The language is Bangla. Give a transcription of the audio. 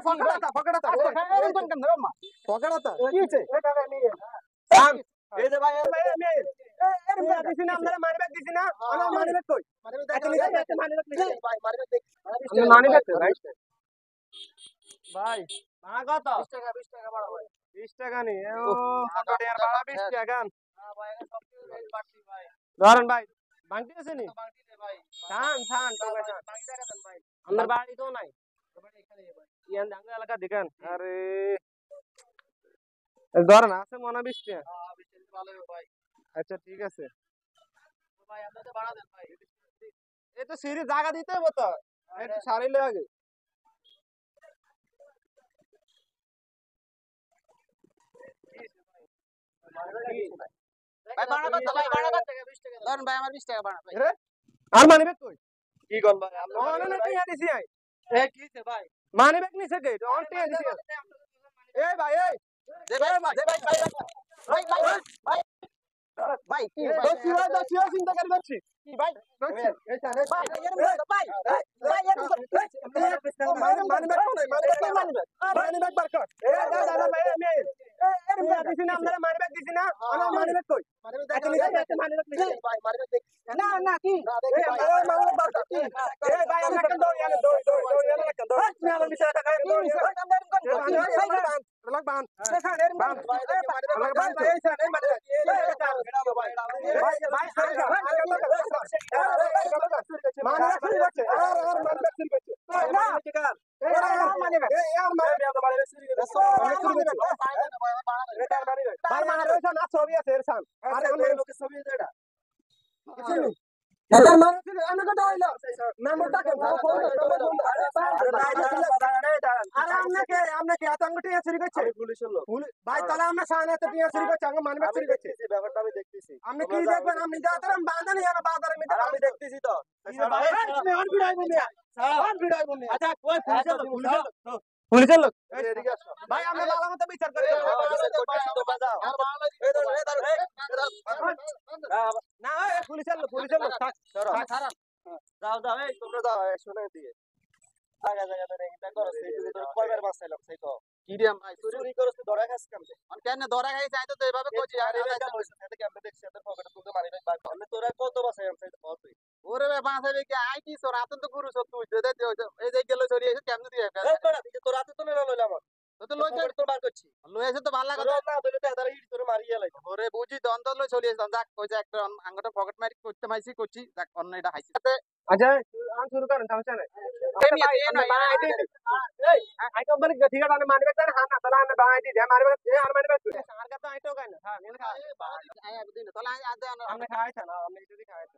ফকড়াতা ফকড়াতা এরকম কোন কেন মা ফকড়াতা কি হইছে এটা নিয়ে এই যে ভাই আমি এরকম দিছি না আমরা মানিব্যাগ দিছি না আমার মানিব্যাগ কই মানিব্যাগ দিছি ভাই মানিব্যাগ দেখি আমি মানিব্যাগ ভাই ভাই ভাড়া কত 20 টাকা ভাড়া ভাই 20 টাকা নি ও 15 টাকা ভাড়া 20 টাকা হ্যাঁ ভাই সব কিছু বাড়তি ভাই ধরেন ভাই বাংটি আছে নি বাংটি দে ভাই থান তো ভাই বাংটি টাকা দেন ভাই আমার বাড়ি তো নাই বাড়ি এখানে ভাই ইয়ান জাঙ্গা এলাকা দেখেন আরে ধরেন আছে মনে 20 টাকা হ্যাঁ 20 টাকা ভালো হবে ভাই আচ্ছা ঠিক আছে ভাই আপনাদের ভাড়া দেন ভাই এই তো সিঁড়ি জায়গা দিতে হবে তো একটু সারিলে আগে ভাই ভাড়া কত ভাই ভাড়া কত টাকা 20 টাকা ধরেন ভাই আমার 20 টাকা ভাড়া ভাই আর মানিব্যাগ কই কি কোন ভাই আমরা না টিয়া দিছি আই এ কি হইছে ভাই মানিব্যাগ নিছে কে অন টিয়া দিছি এই ভাই এই দে ভাই ভাই ভাই ভাই ভাই কি দোষী চিন্তা করে করছি কি ভাই এই স্যার ভাই ভাই ভাই মানিব্যাগ বার কর দাদা ভাই আমি দিছি না আমরা মানিব্যাগ দিছি না আমার মানিব্যাগ কই মানিব্যাগ দিছি ভাই মানিব্যাগ দেখি না না কি মানিব্যাগ বার কর কি এই ভাই আমরা কেন দৌড় ইয়ানে দৌড় কেন দৌড় তুমি আমার বিষয় টাকা দৌড় লগ বান বান ভাই লগ বান এই স্যার এই মানিব্যাগ ভাই ভাই মানিব্যাগ চুরি করছে আর মানিব্যাগ চুরি করছে না না মানিব্যাগ এই আর মানিব্যাগ চুরি করছে ভাই মানিব্যাগ না ছবি আছে এর সাম আর লোকের ছবি আছে এটা কিছু নেই এটা মানিব্যাগ আমি কথা হইলো নাম্বারটা কে ফোন আরে আমনে কে আতঙ্ক টিয়া চুরি করছে পুলিশের লোক ভাই তাহলে আমরা সামনে তো টিয়া চুরি করছে আগে মানিব্যাগ চুরি করছে এই ব্যাপারটা আমি দেখতেছি আপনি কি দেখবেন আপনি যাতারাম বাঁধানি আর বাজারের মধ্যে আমি দেখতেছি তো ভাই তুমি অন ভিড়াই বলি অন ভিড়াই বলি আচ্ছা কই পুলিশের লোক এদিকে আসো ভাই আমরা ভালো মতো বিচার করি না পুলিশের লোক থাক যাও যাও এই তোমরা যাও শুনে দিয়ে আগা জায়গা ধরে এটা করছ এই তো কয়বার বাঁচাইলাম সেই তো কি রে ভাই চুরি করছ ধরা খাস কেমনে আমি কেন ধরা খাই চাই তো এইভাবে কইছি আরে এটা হইছে এটা কেমনে দেখছ এত পকেটে তুই মারি ভাই আমি তোরা কত বাঁচাই আমি তো কত ওরে ভাই বাঁচাইবে কি আই কি সর আতন তো গুরু সব তুই দে এই যে গেল চড়ি এসে কেমনে দিয়ে এই তোরা দিকে তোরা তো লইলা লইলাম তো লই যাই তো বার করছি লই এসে তো ভালো লাগে না বলে তো আদার ইট তোরে মারিয়া লাই ওরে বুঝি দন দন লই চলি এসে যাক কই যে একটা আঙ্গটা পকেট মারি করতে মাইছি করছি যাক অন্য এটা খাইছি আচ্ছা আন শুরু করেন সমস্যা নাই এই না এই আই কোম্পানি ঠিক আছে আমি মানিব্যাগ দেন হ্যাঁ না তাহলে আমি বাই দি মানিব্যাগ এ আর মানিব্যাগ আর কথা আইতো গায় না হ্যাঁ আমি খাই তাহলে আজ আমরা খাইছ না আমি যদি খাইছ